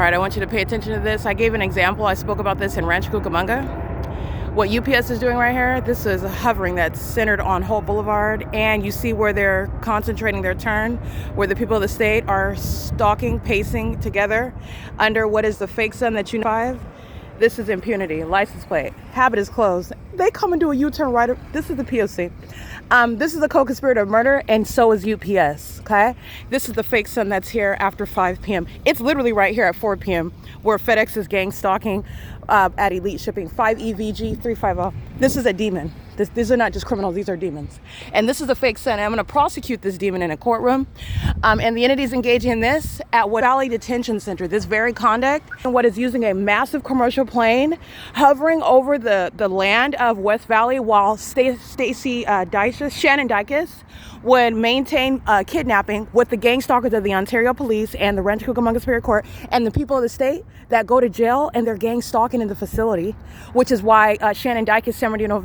right, I want you to pay attention to this. I gave an example. I spoke about this in Rancho Cucamonga. What UPS is doing right here, this is a hovering that's centered on HOLT Boulevard, and you see where they're concentrating their turn, where the people of the state are stalking, pacing together under what is the fake sun that you know. This is impunity, license plate, habit is closed. They come and do a U-turn right. This is the P.O.C. This is a co-conspirator of murder, and so is UPS, okay? This is the fake sun that's here after 5 p.m. It's literally right here at 4 p.m. where FedEx is gang stalking at Elite Shipping, 5 EVG 350. This is a demon. These are not just criminals, these are demons. And this is a fake sun. I'm gonna prosecute this demon in a courtroom. And the entity's engaging in this at West Valley Detention Center, this very conduct, and what is using a massive commercial plane hovering over the land of West Valley while Shannon Dykes would maintain kidnapping with the gang stalkers of the Ontario Police and the Rancho Cucamonga Superior Court and the people of the state that go to jail and they're gang stalking in the facility, which is why Shannon Dykes, San Bernardino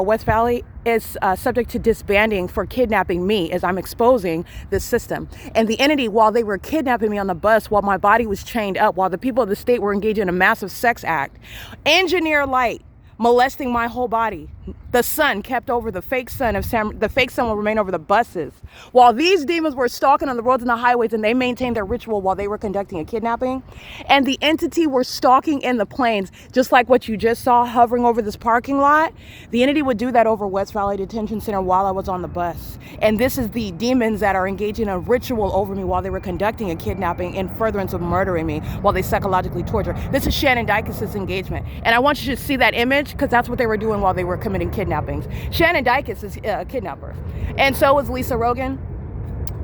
West Valley is subject to disbanding for kidnapping me as I'm exposing this system. And the entity, while they were kidnapping me on the bus, while my body was chained up, while the people of the state were engaged in a massive sex act, engineer light, molesting my whole body. The sun kept over the fake sun the fake sun will remain over the buses. While these demons were stalking on the roads and the highways, and they maintained their ritual while they were conducting a kidnapping. And the entity were stalking in the planes, just like what you just saw hovering over this parking lot. The entity would do that over West Valley Detention Center while I was on the bus. And this is the demons that are engaging in a ritual over me while they were conducting a kidnapping in furtherance of murdering me while they psychologically torture. This is Shannon Dykes' engagement. And I want you to see that image because that's what they were doing while they were committing kidnappings. Shannon Dykes is a kidnapper. And so is Lisa Rogan,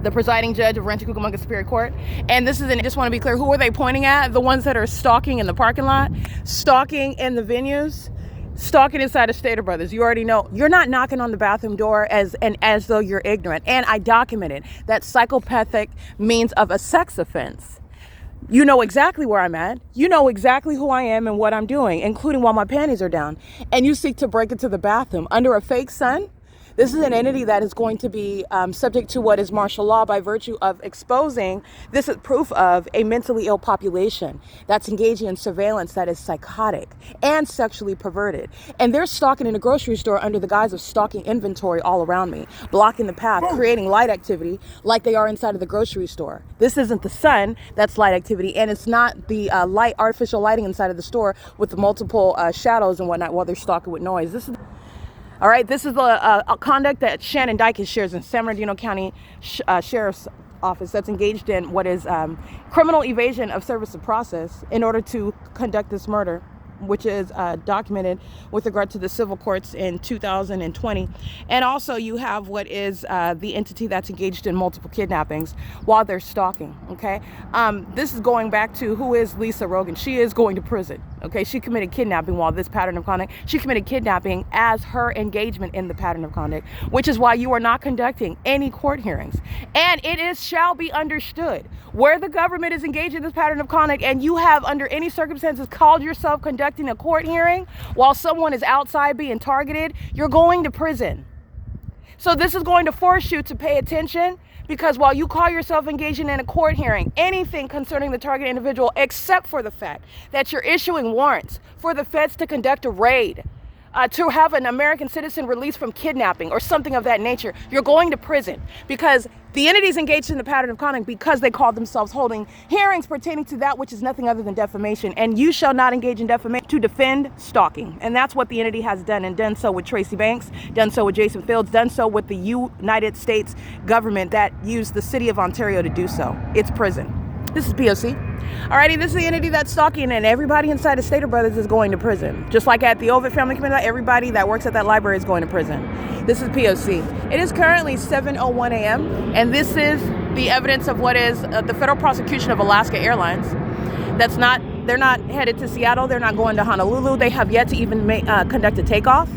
the presiding judge of Rancho Cucamonga Superior Court. And this is, I just want to be clear, who are they pointing at? The ones that are stalking in the parking lot, stalking in the venues, stalking inside of Stater Brothers. You already know. You're not knocking on the bathroom door as though you're ignorant. And I documented that psychopathic means of a sex offense. You know exactly where I'm at. You know exactly who I am and what I'm doing, including while my panties are down. And you seek to break into the bathroom under a fake sun? This is an entity that is going to be subject to what is martial law by virtue of exposing, this is proof of a mentally ill population that's engaging in surveillance that is psychotic and sexually perverted. And they're stalking in a grocery store under the guise of stalking inventory all around me, blocking the path, creating light activity like they are inside of the grocery store. This isn't the sun, that's light activity, and it's not the artificial lighting inside of the store with the multiple shadows and whatnot while they're stalking with noise. This is all right, this is a conduct that Shannon Dykes shares in San Bernardino County Sheriff's Office that's engaged in what is criminal evasion of service of process in order to conduct this murder, which is documented with regard to the civil courts in 2020. And also you have what is the entity that's engaged in multiple kidnappings while they're stalking, okay? This is going back to who is Lisa Rogan. She is going to prison, okay? She committed kidnapping while this pattern of conduct. She committed kidnapping as her engagement in the pattern of conduct, which is why you are not conducting any court hearings. And it shall be understood where the government is engaged in this pattern of conduct and you have under any circumstances called yourself conducting a court hearing while someone is outside being targeted, you're going to prison. So this is going to force you to pay attention, because while you call yourself engaging in a court hearing, anything concerning the target individual, except for the fact that you're issuing warrants for the feds to conduct a raid, to have an American citizen released from kidnapping or something of that nature, you're going to prison, because the entities engaged in the pattern of conduct because they call themselves holding hearings pertaining to that which is nothing other than defamation. And you shall not engage in defamation to defend stalking. And that's what the entity has done, and done so with Tracy Banks, done so with Jason Fields, done so with the United States government that used the city of Ontario to do so. It's prison. This is P.O.C. Alrighty, this is the entity that's stalking, and everybody inside of Stater Brothers is going to prison. Just like at the Ovid Family Committee, everybody that works at that library is going to prison. This is P.O.C. It is currently 7:01 a.m. and this is the evidence of what is the federal prosecution of Alaska Airlines. They're not headed to Seattle. They're not going to Honolulu. They have yet to even conduct a takeoff.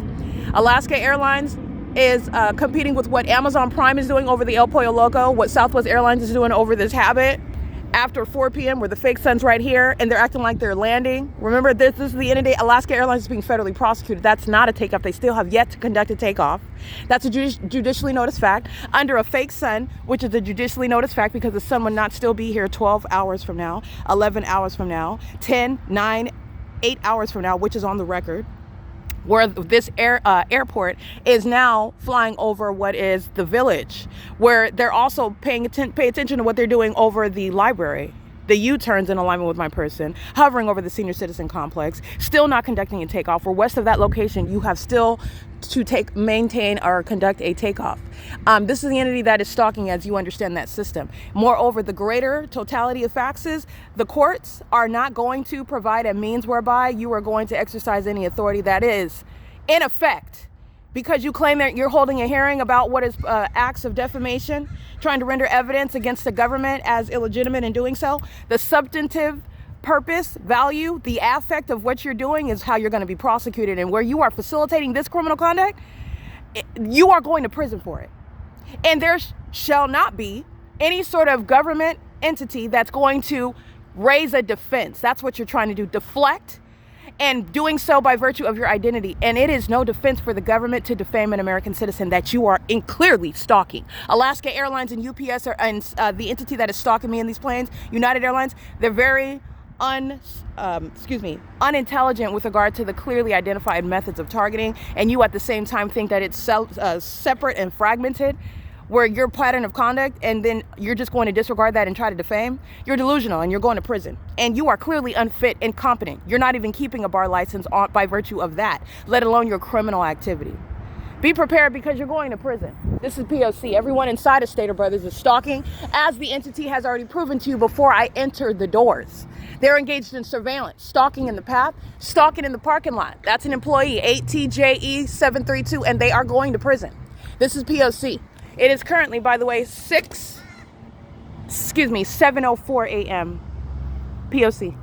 Alaska Airlines is competing with what Amazon Prime is doing over the El Pollo Loco, what Southwest Airlines is doing over this Habit. after 4 p.m. where the fake sun's right here and they're acting like they're landing. Remember, this is the end of the day. Alaska Airlines is being federally prosecuted. That's not a takeoff. They still have yet to conduct a takeoff. That's a judicially noticed fact under a fake sun, which is a judicially noticed fact because the sun would not still be here 12 hours from now, 11 hours from now, 10, 9, 8 hours from now, which is on the record, where this airport is now flying over what is the Village, where they're also pay attention to what they're doing over the library, the U-turns in alignment with my person, hovering over the senior citizen complex, still not conducting a takeoff. Where west of that location, you have still to maintain or conduct a takeoff. This is the entity that is stalking, as you understand that system. Moreover, the greater totality of facts is the courts are not going to provide a means whereby you are going to exercise any authority that is in effect, because you claim that you're holding a hearing about what is acts of defamation, trying to render evidence against the government as illegitimate in doing so. The substantive purpose, value, the affect of what you're doing is how you're going to be prosecuted. And where you are facilitating this criminal conduct, you are going to prison for it. And there shall not be any sort of government entity that's going to raise a defense. That's what you're trying to do, deflect, and doing so by virtue of your identity. And it is no defense for the government to defame an American citizen that you are clearly stalking. Alaska Airlines and UPS and the entity that is stalking me in these planes, United Airlines, they're very unintelligent with regard to the clearly identified methods of targeting, and you at the same time think that it's separate and fragmented, where your pattern of conduct, and then you're just going to disregard that and try to defame. You're delusional and you're going to prison, and you are clearly unfit, incompetent. You're not even keeping a bar license by virtue of that, let alone your criminal activity. Be prepared, because you're going to prison. This is P.O.C. Everyone inside of Stater Brothers is stalking, as the entity has already proven to you before I entered the doors. They're engaged in surveillance, stalking in the path, stalking in the parking lot. That's an employee, 8TJE732, and they are going to prison. This is P.O.C. It is currently, by the way, 7:04 a.m. P.O.C.